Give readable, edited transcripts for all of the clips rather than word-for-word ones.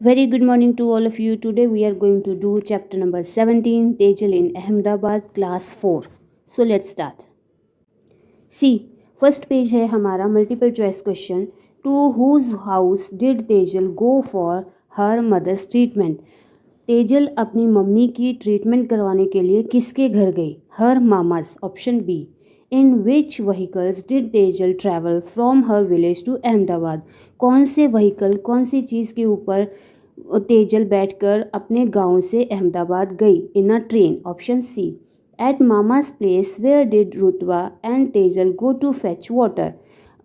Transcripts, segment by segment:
Very good morning to all of you. Today we are going to do chapter number 17, Tejal in Ahmedabad, class 4. So let's start. See, first page है हमारा multiple choice question. To whose house did Tejal go for her mother's treatment? Tejal अपनी mummy की treatment करवाने के लिए किसके घर गई? Her mama's, option B. In which vehicles did Tejal travel from her village to Ahmedabad? कौन से व्हीकल, कौन सी चीज़ के ऊपर तेजल बैठकर अपने गांव से अहमदाबाद गई? In a train, option C. At mama's place where did Rutba and Tejal go to fetch water?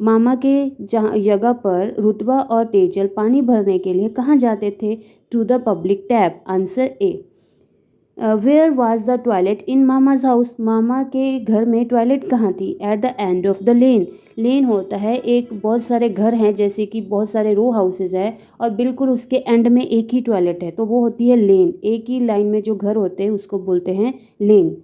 मामा के जगह पर रुतबा और तेजल पानी भरने के लिए कहाँ जाते थे? To the public tap, answer A. Where was the toilet in mama's house? मामा के घर में टॉयलेट कहाँ थी? At the end of the lane. Lane होता है एक, बहुत सारे घर हैं, जैसे कि बहुत सारे रो हाउसेज है और बिल्कुल उसके एंड में एक ही टॉयलेट है, तो वो होती है लेन. एक ही लाइन में जो घर होते हैं उसको बोलते हैं lane.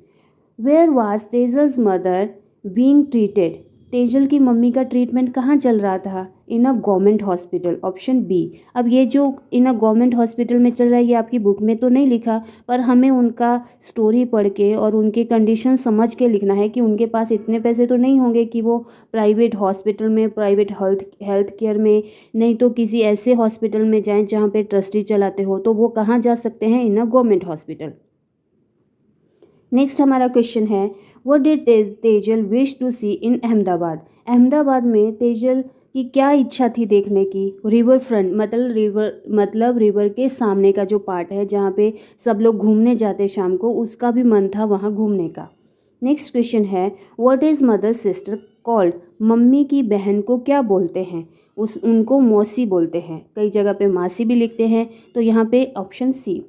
Where was Tejal's mother being treated? Tejal की मम्मी का ट्रीटमेंट कहाँ चल रहा था? In a government hospital, option B. अब ये जो इन अ गवर्नमेंट हॉस्पिटल में चल रहा है ये आपकी बुक में तो नहीं लिखा, पर हमें उनका स्टोरी पढ़ के और उनके कंडीशन समझ के लिखना है कि उनके पास इतने पैसे तो नहीं होंगे कि वो प्राइवेट हॉस्पिटल में, प्राइवेट हेल्थ केयर में, नहीं तो किसी ऐसे हॉस्पिटल में जाएं जहाँ पे ट्रस्टी चलाते हो, तो वो कहाँ जा सकते हैं? In a government hospital. Next हमारा क्वेश्चन है, what did Tejal wish to see in Ahmedabad? Ahmedabad में तेजल की क्या इच्छा थी देखने की? रिवर फ्रंट, मतलब रिवर के सामने का जो पार्ट है जहाँ पे सब लोग घूमने जाते शाम को, उसका भी मन था वहाँ घूमने का. नेक्स्ट क्वेश्चन है, what is mother sister called? Mummy की बहन को क्या बोलते हैं? उनको मौसी बोलते हैं. कई जगह पे मासी भी लिखते हैं, तो यहाँ पे option C.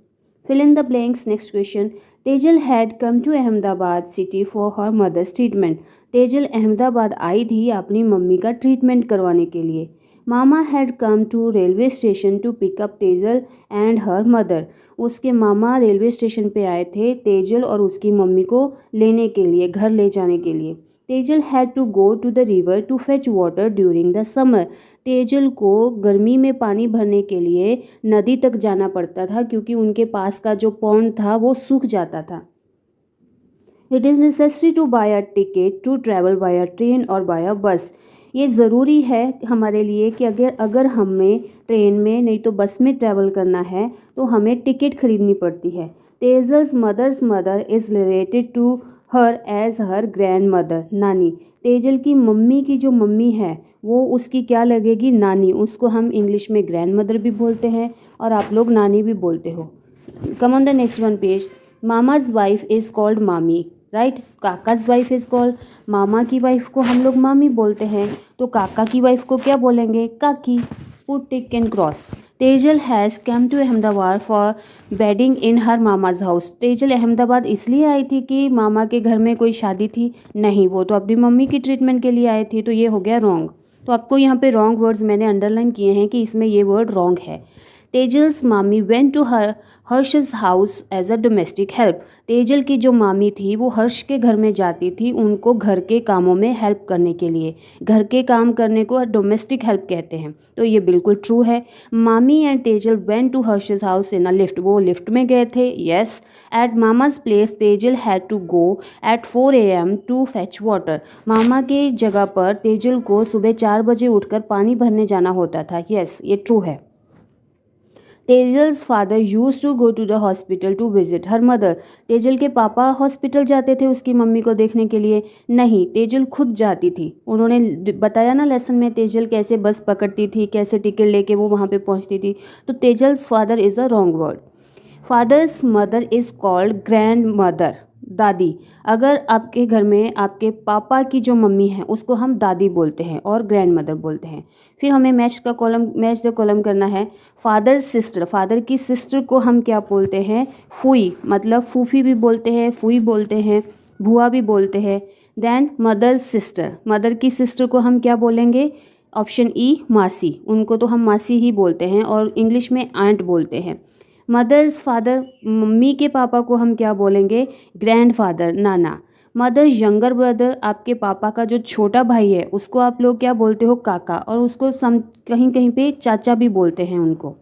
Fill in the blanks. Next question. Tejal had come to Ahmedabad city for her mother's treatment. Tejal Ahmedabad आई थी अपनी मम्मी का ट्रीटमेंट करवाने के लिए. मामा had come to railway station to pick up Tejal and her mother. उसके मामा रेलवे स्टेशन पे आए थे तेजल और उसकी मम्मी को लेने के लिए, घर ले जाने के लिए. Tejal had to go to the river to fetch water during the summer. Tejal को गर्मी में पानी भरने के लिए नदी तक जाना पड़ता था क्योंकि उनके पास का जो पॉन्ड था वो सूख जाता था. It is necessary to buy a ticket to travel by a train और बाय अ बस. ये ज़रूरी है हमारे लिए कि अगर हमें ट्रेन में नहीं तो बस में ट्रैवल करना है तो हमें टिकट खरीदनी पड़ती है. Tejal's mother's mother is related to her as her grand mother, nani. Tejal की मम्मी की जो मम्मी है वो उसकी क्या लगेगी? नानी. उसको हम इंग्लिश में ग्रैंड मदर भी बोलते हैं और आप लोग नानी भी बोलते हो. कम on the next one page. Mama's wife is called मामी, राइट. काकाज वाइफ इज़ कॉल्ड, मामा की वाइफ को हम लोग मामी बोलते हैं, तो काका की वाइफ को क्या बोलेंगे? काकी. Put tick and cross. Tejal has come to Ahmedabad for wedding in her mama's house. Tejal Ahmedabad इसलिए आई थी कि मामा के घर में कोई शादी थी? नहीं, वो तो अपनी मम्मी की ट्रीटमेंट के लिए आई थी, तो ये हो गया रॉन्ग. तो आपको यहाँ पे रॉन्ग वर्ड्स मैंने अंडरलाइन किए हैं कि इसमें ये वर्ड रॉन्ग है. Tejal's mami went to Harsh's house as a domestic help. Tejal की जो मामी थी वो हर्ष के घर में जाती थी उनको घर के कामों में हेल्प करने के लिए. घर के काम करने को डोमेस्टिक हेल्प कहते हैं, तो ये बिल्कुल ट्रू है. Mami and Tejal went to Harsh's house in a lift. वो लिफ्ट में गए थे, yes. At mama's place Tejal had to go at 4 AM to fetch water. मामा के जगह पर तेजल को सुबह 4 बजे उठकर पानी भरने जाना होता था, यस, ये ट्रू है. Tejal's father use to go to the hospital to visit her mother. Tejal के पापा हॉस्पिटल जाते थे उसकी मम्मी को देखने के लिए? नहीं, तेजल खुद जाती थी. उन्होंने बताया ना लेसन में तेजल कैसे बस पकड़ती थी, कैसे टिकट लेके वो वहाँ पे पहुँचती थी. तो Tejal's father is a wrong word. Father's mother is called grand mother, dadi. अगर आपके घर में आपके पापा की जो मम्मी है उसको हम दादी बोलते हैं और ग्रैंड मदर बोलते हैं. फिर हमें मैच द कॉलम करना है. फादर सिस्टर, फादर की सिस्टर को हम क्या बोलते हैं? फूई, मतलब फूफी भी बोलते हैं, फूई बोलते हैं, बुआ भी बोलते हैं. देन मदर सिस्टर, मदर की सिस्टर को हम क्या बोलेंगे? ऑप्शन ई, मासी. उनको तो हम मासी ही बोलते हैं और इंग्लिश में आंट बोलते हैं. मदर्स फादर, मम्मी के पापा को हम क्या बोलेंगे? ग्रैंडफादर, नाना. मदर यंगर ब्रदर, आपके पापा का जो छोटा भाई है उसको आप लोग क्या बोलते हो? काका. और उसको कहीं कहीं पे चाचा भी बोलते हैं उनको.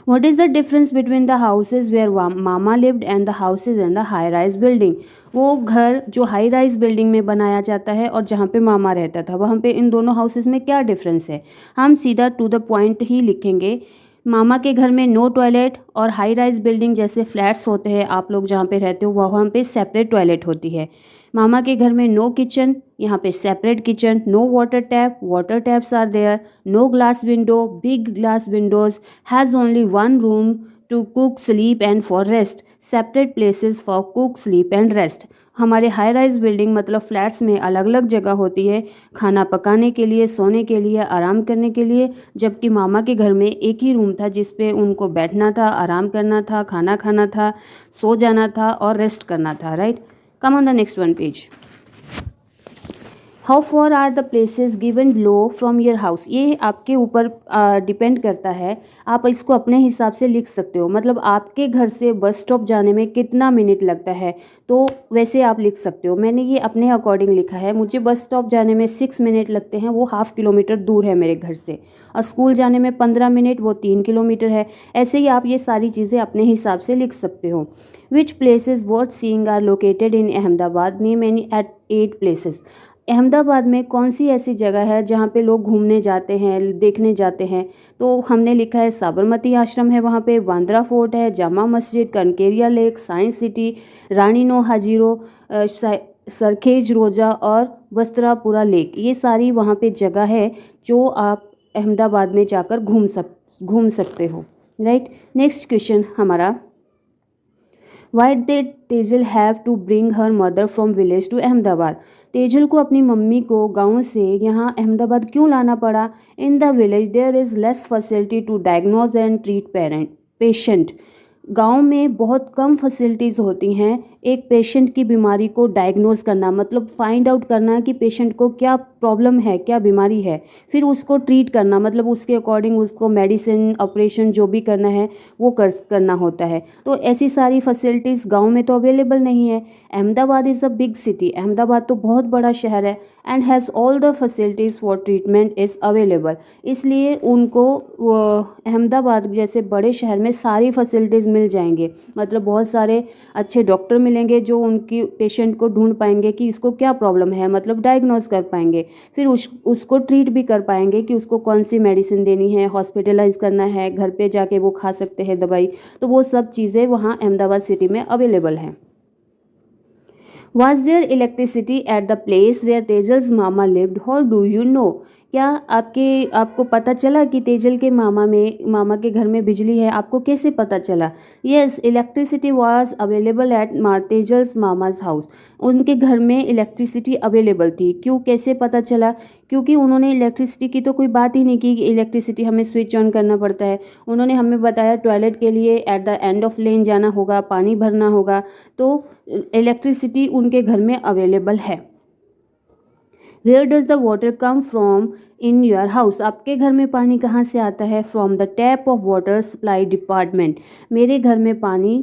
What is the difference between the houses where mama lived and the houses in the high rise building? वो घर जो हाई राइज बिल्डिंग में बनाया जाता है और जहाँ पे मामा रहता था वहाँ पे इन दोनों हाउसेस में क्या डिफरेंस है? हम सीधा टू द पॉइंट ही लिखेंगे। मामा के घर में नो टॉयलेट और हाई राइज बिल्डिंग जैसे फ्लैट्स होते हैं, आप लोग जहाँ पे रहते हो वहाँ पे सेपरेट टॉयलेट होती है। मामा के घर में नो किचन, यहाँ पे separate kitchen, no water taps are there, no glass window, big glass windows, has only one room to cook sleep and for rest, separate places for cook sleep and rest. हमारे high rise building मतलब flats में अलग अलग जगह होती है खाना पकाने के लिए, सोने के लिए, आराम करने के लिए, जबकि मामा के घर में एक ही रूम था जिस पे उनको बैठना था, आराम करना था, खाना खाना था, सो जाना था और रेस्ट करना था, right. Come on the next one page. How far are the places given below from your house? ये आपके ऊपर डिपेंड करता है, आप इसको अपने हिसाब से लिख सकते हो। मतलब आपके घर से बस स्टॉप जाने में कितना मिनट लगता है तो वैसे आप लिख सकते हो। मैंने ये अपने अकॉर्डिंग लिखा है, मुझे बस स्टॉप जाने में 6 मिनट लगते हैं, वो 1/2 किलोमीटर दूर है मेरे घर से, और स्कूल जाने में 15 मिनट, वो 3 किलोमीटर है। ऐसे ही आप ये सारी चीज़ें अपने हिसाब से लिख सकते हो। Which places worth seeing are located in Ahmedabad? Name any eight 8 places. Ahmedabad में कौन सी ऐसी जगह है जहाँ पे लोग घूमने जाते हैं, देखने जाते हैं? तो हमने लिखा है साबरमती आश्रम है वहाँ पे, बांद्रा फोर्ट है, Jama Masjid, कनकेरिया lake, science city, रानी नो हाजीरो, सरखेज रोजा और वस्त्रापुरा लेक। ये सारी वहाँ पे जगह है जो आप अहमदाबाद में जाकर घूम सकते हो, राइट। नेक्स्ट क्वेश्चन हमारा, why did Tejal have to bring her mother from village to Ahmedabad? Tejal को अपनी मम्मी को गांव से यहाँ अहमदाबाद क्यों लाना पड़ा? In the village there is less facility to diagnose and treat patient. गांव में बहुत कम फैसिलिटीज़ होती हैं एक पेशेंट की बीमारी को डायग्नोज करना, मतलब फाइंड आउट करना कि पेशेंट को क्या प्रॉब्लम है, क्या बीमारी है, फिर उसको ट्रीट करना, मतलब उसके अकॉर्डिंग उसको मेडिसिन, ऑपरेशन जो भी करना है वो करना होता है। तो ऐसी सारी फैसिलिटीज़ गांव में तो अवेलेबल नहीं है। Ahmedabad is a big city, Ahmedabad तो बहुत बड़ा शहर है, and has all the facilities for treatment is available. इसलिए उनको अहमदाबाद जैसे बड़े शहर में सारी फैसिलिटीज़ मिल जाएंगे, मतलब बहुत सारे अच्छे डॉक्टर मिलेंगे जो उनकी पेशेंट को ढूंढ पाएंगे कि इसको क्या प्रॉब्लम है, मतलब डायग्नोज कर पाएंगे, फिर उसको ट्रीट भी कर पाएंगे कि उसको कौन सी मेडिसिन देनी है, हॉस्पिटलाइज करना है, घर पे जाके वो खा सकते हैं दवाई। तो वो सब चीज़ें वहाँ अहमदाबाद सिटी में अवेलेबल हैं। Was there electricity at the place where Tejal's mama lived? How do you know? क्या आपको पता चला कि तेजल के मामा के घर में बिजली है? आपको कैसे पता चला? Yes, electricity was available at तेजल्स Mama's house. उनके घर में इलेक्ट्रिसिटी अवेलेबल थी। क्यों, कैसे पता चला? क्योंकि उन्होंने इलेक्ट्रिसिटी की तो कोई बात ही नहीं की कि इलेक्ट्रिसिटी हमें स्विच ऑन करना पड़ता है। उन्होंने हमें बताया टॉयलेट के लिए एट द एंड ऑफ लेन जाना होगा, पानी भरना होगा, तो इलेक्ट्रिसिटी उनके घर में अवेलेबल है। Where does the water come from in your house? आपके घर में पानी कहाँ से आता है? From the tap of water supply department. मेरे घर में पानी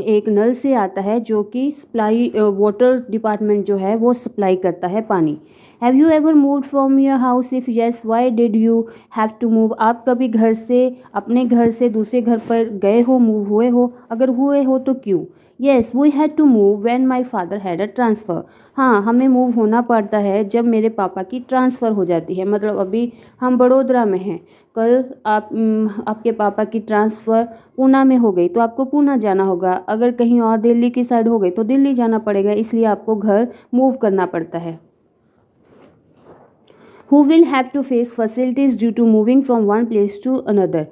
एक नल से आता है जो कि वाटर डिपार्टमेंट जो है वो सप्लाई करता है पानी। Have you ever moved from your house? If yes, why did you have to move? आप कभी अपने घर से दूसरे घर पर गए हो, मूव हुए हो? अगर हुए हो तो क्यों? Yes, we had to move when my father had a transfer. हाँ, हमें मूव होना पड़ता है जब मेरे पापा की ट्रांसफ़र हो जाती है। मतलब अभी हम बड़ोदरा में हैं, कल आपके पापा की ट्रांसफ़र पूना में हो गई तो आपको पूना जाना होगा, अगर कहीं और दिल्ली की साइड हो गई तो दिल्ली जाना पड़ेगा, इसलिए आपको घर मूव करना पड़ता है। Who will have to face facilities due to moving from one place to another?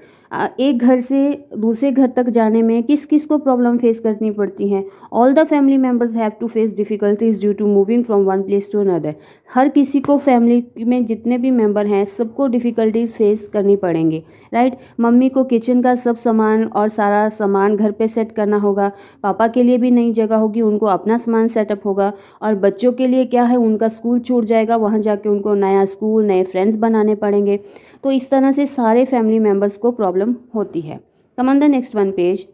एक घर से दूसरे घर तक जाने में किस किस को प्रॉब्लम फेस करनी पड़ती हैं? All the family members have to face difficulties due to moving from one place to another. हर किसी को, फैमिली में जितने भी मेंबर हैं सबको डिफ़िकल्टीज फेस करनी पड़ेंगे, राइट। मम्मी को किचन का सब सामान और सारा सामान घर पे सेट करना होगा, पापा के लिए भी नई जगह होगी, उनको अपना सामान सेटअप होगा, और बच्चों के लिए क्या है, उनका स्कूल छूट जाएगा, वहाँ जाके उनको नया स्कूल, नए फ्रेंड्स बनाने पड़ेंगे। तो इस तरह से सारे फैमिली मेम्बर्स को प्रॉब्लम होती है। Come on the next one page.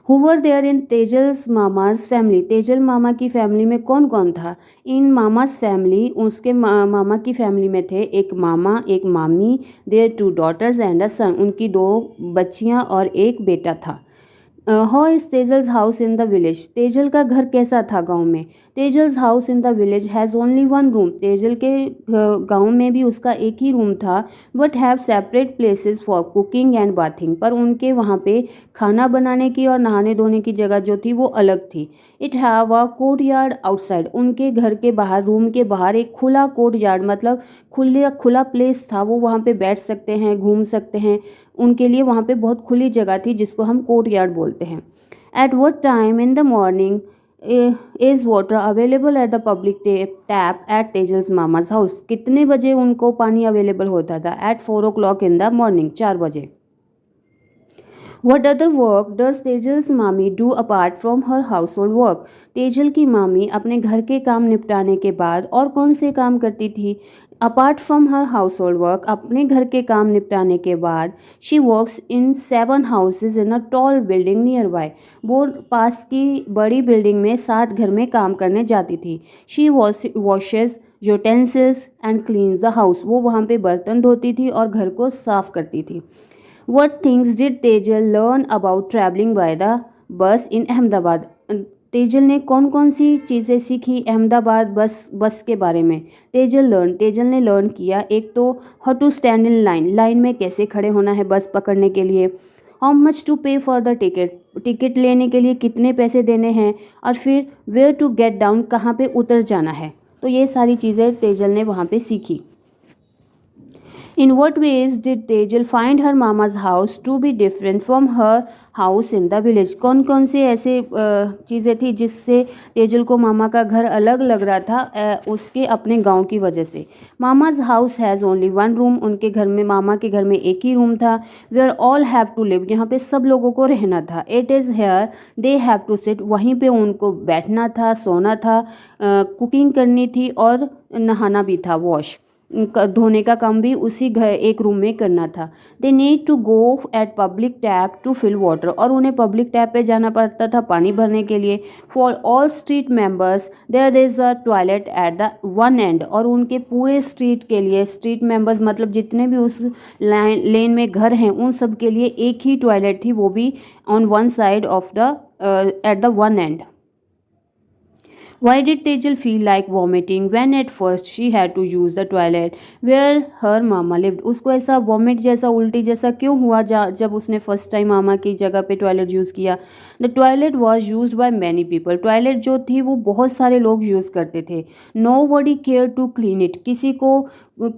Who were there in Tejal's mama's family, Tejal मामा की फैमिली में कौन कौन था? इन मामाज फैमिली, उसके मामा की फैमिली में थे एक मामा एक मामी, there 2 daughters and a son, उनकी 2 बच्चियां और एक बेटा था। How is Tejal's house in the village, Tejal का घर कैसा था गांव में? Tejal's house in the village has only 1 room, Tejal के गांव में भी उसका एक ही रूम था, but have separate places for cooking and bathing, पर उनके वहाँ पे खाना बनाने की और नहाने धोने की जगह जो थी वो अलग थी। It have a court yard outside, उनके घर के बाहर, रूम के बाहर एक खुला कोर्ट यार्ड मतलब खुला प्लेस था, वो वहाँ पे बैठ सकते हैं, घूम सकते हैं, उनके लिए वहाँ पे बहुत खुली जगह थी जिसको हम कोर्ट यार्ड बोलते हैं। At what time in the morning is water available at the public tap at Tejal's mama's house, कितने बजे उनको पानी अवेलेबल होता था? Eight 4 o'clock in the morning, 4 बजे। वट अदर वर्क डज तेजल्स मामी do apart from her house hold work, Tejal की मामी अपने घर के काम निपटाने के बाद और कौन से काम करती थी? Apart from her house hold work, अपने घर के काम निपटाने के बाद she works in 7 houses in a tall building near by, वो पास की बड़ी बिल्डिंग में 7 घर में काम करने जाती थी। She washes utensils and cleans the house, वो वहाँ पे बर्तन धोती थी और घर को साफ करती थी। What things did Tejal learn about traveling by the bus in Ahmedabad, Tejal ने कौन कौन सी चीज़ें सीखी अहमदाबाद बस के बारे में? तेजल ने लर्न किया, एक तो how to stand in line, line में कैसे खड़े होना है बस पकड़ने के लिए, how much to pay for the ticket, ticket लेने के लिए कितने पैसे देने हैं, और फिर वेयर टू गेट डाउन, कहाँ पे उतर जाना है। तो ये सारी चीज़ें तेजल ने वहाँ पे सीखी। In what ways did Tejal find her mama's house to be different from her house in the village, कौन कौन से ऐसे चीज़ें थी जिससे तेजल को मामा का घर अलग लग रहा था उसके अपने गांव की वजह से? Mama's house has only 1 room, उनके घर में, मामा के घर में एक ही रूम था। Where all have to live, यहाँ पे सब लोगों को रहना था। It is here they have to sit, वहीं पे उनको बैठना था, सोना था, कुकिंग करनी थी और नहाना भी था, वॉश धोने का काम भी उसी घर एक रूम में करना था। They need to go at public tap to fill water, और उन्हें पब्लिक टैप पे जाना पड़ता था पानी भरने के लिए। For all street members there is a toilet at the 1 end, और उनके पूरे स्ट्रीट के लिए, स्ट्रीट मेंबर्स मतलब जितने भी उस लेन में घर हैं उन सब के लिए एक ही टॉयलेट थी, वो भी on 1 side of the eight the 1 and. Why did Tejal feel like vomiting when at first she had to use the toilet where her mama lived? उसको ऐसा वॉमिट जैसा, उल्टी जैसा क्यों हुआ जब उसने फर्स्ट टाइम मामा की जगह पे टॉयलेट यूज़ किया? The toilet was use by many people, toilet जो थी वो बहुत सारे लोग यूज़ करते थे। Nobody care to clean it, किसी को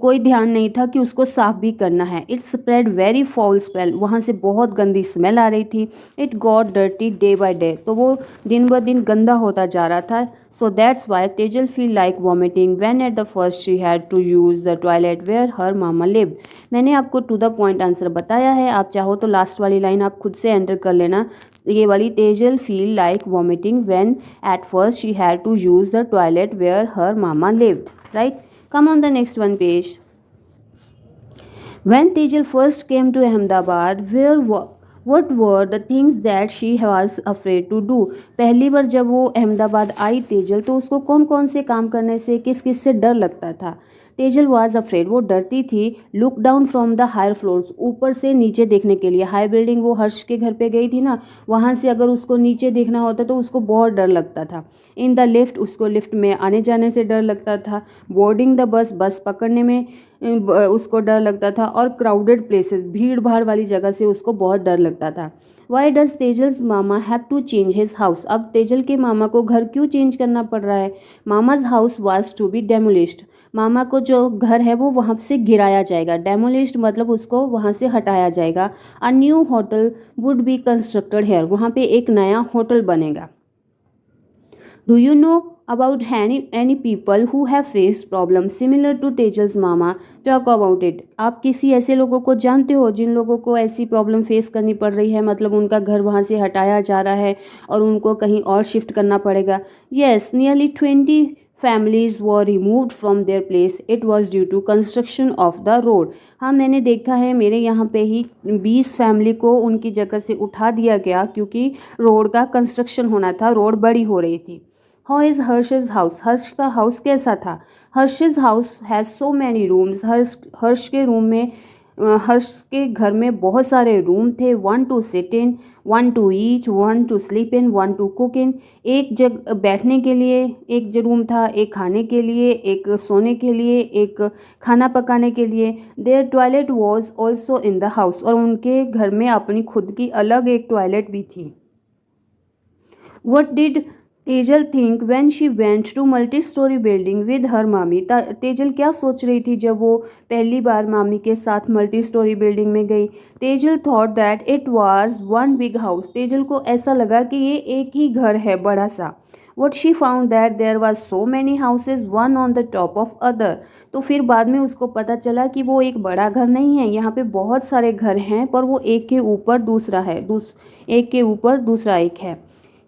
कोई ध्यान नहीं था कि उसको साफ भी करना है। It spread very foul smell, वहाँ से बहुत गंदी स्मेल आ रही थी। It got dirty day by day, तो वो दिन ब दिन गंदा होता जा रहा था। So that's why Tejal feel like vomiting when at the first she had to use the toilet where her mama lived. मैंने आपको टू द पॉइंट आंसर बताया है, आप चाहो तो लास्ट वाली लाइन आप खुद से एंटर कर लेना। ये वाली Tejal feel like vomiting when at first she had to use the toilet where her mama lived. Right? Come on the next one page. When Tejal first came to Ahmedabad, what were the things that she was afraid to do? पहली बार जब वो अहमदाबाद आई तेजल, तो उसको कौन कौन से काम करने से, किस किस से डर लगता था? तेजल वॉज अफ्रेड, वो डरती थी। Look down from the higher floors, ऊपर से नीचे देखने के लिए। हाई बिल्डिंग, वो हर्ष के घर पे गई थी ना, वहाँ से अगर उसको नीचे देखना होता तो उसको बहुत डर लगता था। इन द लिफ्ट, उसको लिफ्ट में आने जाने से डर लगता था। बोर्डिंग द बस, बस पकड़ने में उसको डर लगता था। और क्राउडेड प्लेसेस, भीड़ भाड़ वाली जगह से उसको बहुत डर लगता था। Why does Tejal's mama have to change his house, अब तेजल के मामा को घर क्यों चेंज करना पड़ रहा है? Mama's house was to be demolished, मामा को जो घर है वो वहाँ से गिराया जाएगा। डेमोलिश्ड मतलब उसको वहाँ से हटाया जाएगा। A new hotel would be constructed here, वहाँ पे एक नया होटल बनेगा। Do you know about any people who have faced problems similar to Tejal's mama? Talk about it. आप किसी ऐसे लोगों को जानते हो जिन लोगों को ऐसी प्रॉब्लम फेस करनी पड़ रही है, मतलब उनका घर वहाँ से हटाया जा रहा है और उनको कहीं और शिफ्ट करना पड़ेगा? Yes, nearly 20 families were removed from their place. It was due to construction of the road. हाँ, मैंने देखा है मेरे यहाँ पे ही 20 फैमिली को उनकी जगह से उठा दिया गया क्योंकि रोड का कंस्ट्रक्शन होना था, रोड बड़ी हो रही थी. How is हर्ष's house? हर्ष का हाउस कैसा था? हर्ष's house has so many rooms. हर्ष के रूम में हर्ष के घर में बहुत सारे रूम थे. 1 to sit in, 1 to eat, 1 to sleep in, 1 to cook in. एक जगह बैठने के लिए एक रूम था, एक खाने के लिए, एक सोने के लिए, एक खाना पकाने के लिए. There toilet was also in the house. और उनके घर में अपनी खुद की अलग एक टॉयलेट भी थी. What did Tejal think when she went to multi storey building with her mami. Tejal क्या सोच रही थी जब वो पहली बार मामी के साथ मल्टी स्टोरी बिल्डिंग में गई? Tejal thought that it was one big house. Tejal को ऐसा लगा कि ये एक ही घर है बड़ा सा. What she found that there was so many houses one on the top of other. तो फिर बाद में उसको पता चला कि वो एक बड़ा घर नहीं है, यहाँ पे बहुत सारे घर हैं पर वो एक के ऊपर दूसरा है, एक के ऊपर दूसरा एक है.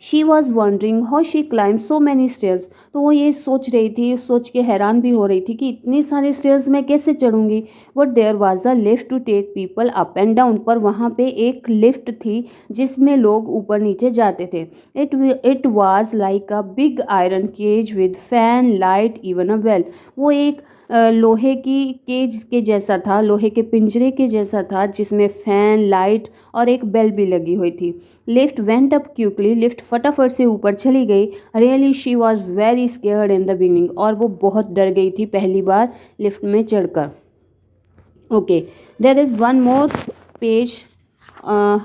She was wondering how she climb so many stairs. तो वो ये सोच रही थी, सोच के हैरान भी हो रही थी कि इतनी सारे स्टेयर्स मैं कैसे चढ़ूंगी. But there was a lift to take people up and down. पर वहाँ पे एक लिफ्ट थी जिसमें लोग ऊपर नीचे जाते थे. It was like a big iron cage with fan light even a bell. वो एक लोहे की केज के जैसा था, लोहे के पिंजरे के जैसा था जिसमें फैन लाइट और एक बेल भी लगी हुई थी. Lift went up quickly. Lift फटाफट से ऊपर चली गई. Really she was very scared in the beginning. और वो बहुत डर गई थी पहली बार लिफ्ट में चढ़कर. Okay, there is one more page.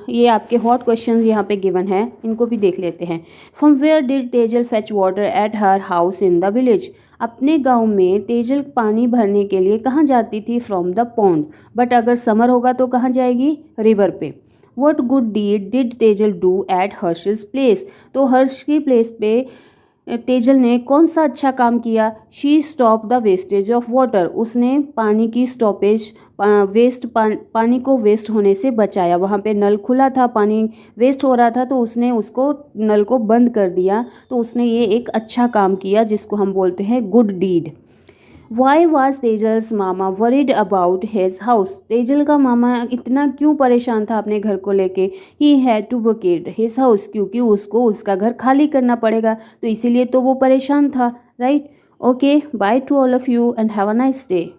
ये आपके हॉट क्वेश्चन यहाँ पे गिवन है, इनको भी देख लेते हैं. From where did Tejal fetch water at her house in the village. अपने गांव में तेजल पानी भरने के लिए कहाँ जाती थी? From the pond. बट अगर समर होगा तो कहाँ जाएगी? रिवर पे. What good deed did Tejal do at Harsh's place. तो हर्ष की प्लेस पे तेजल ने कौन सा अच्छा काम किया? She stop the wastage of water. उसने पानी की स्टॉपेज, पानी को वेस्ट होने से बचाया. वहाँ पे नल खुला था, पानी वेस्ट हो रहा था तो उसने उसको नल को बंद कर दिया. तो उसने ये एक अच्छा काम किया जिसको हम बोलते हैं good deed. Why was Tejal's mama worried about his house. Tejal का मामा इतना क्यों परेशान था अपने घर को लेके? He had to vacate his house. क्योंकि उसको उसका घर खाली करना पड़ेगा, तो इसीलिए तो वो परेशान था, right? Okay, by two all of you and have a nice day.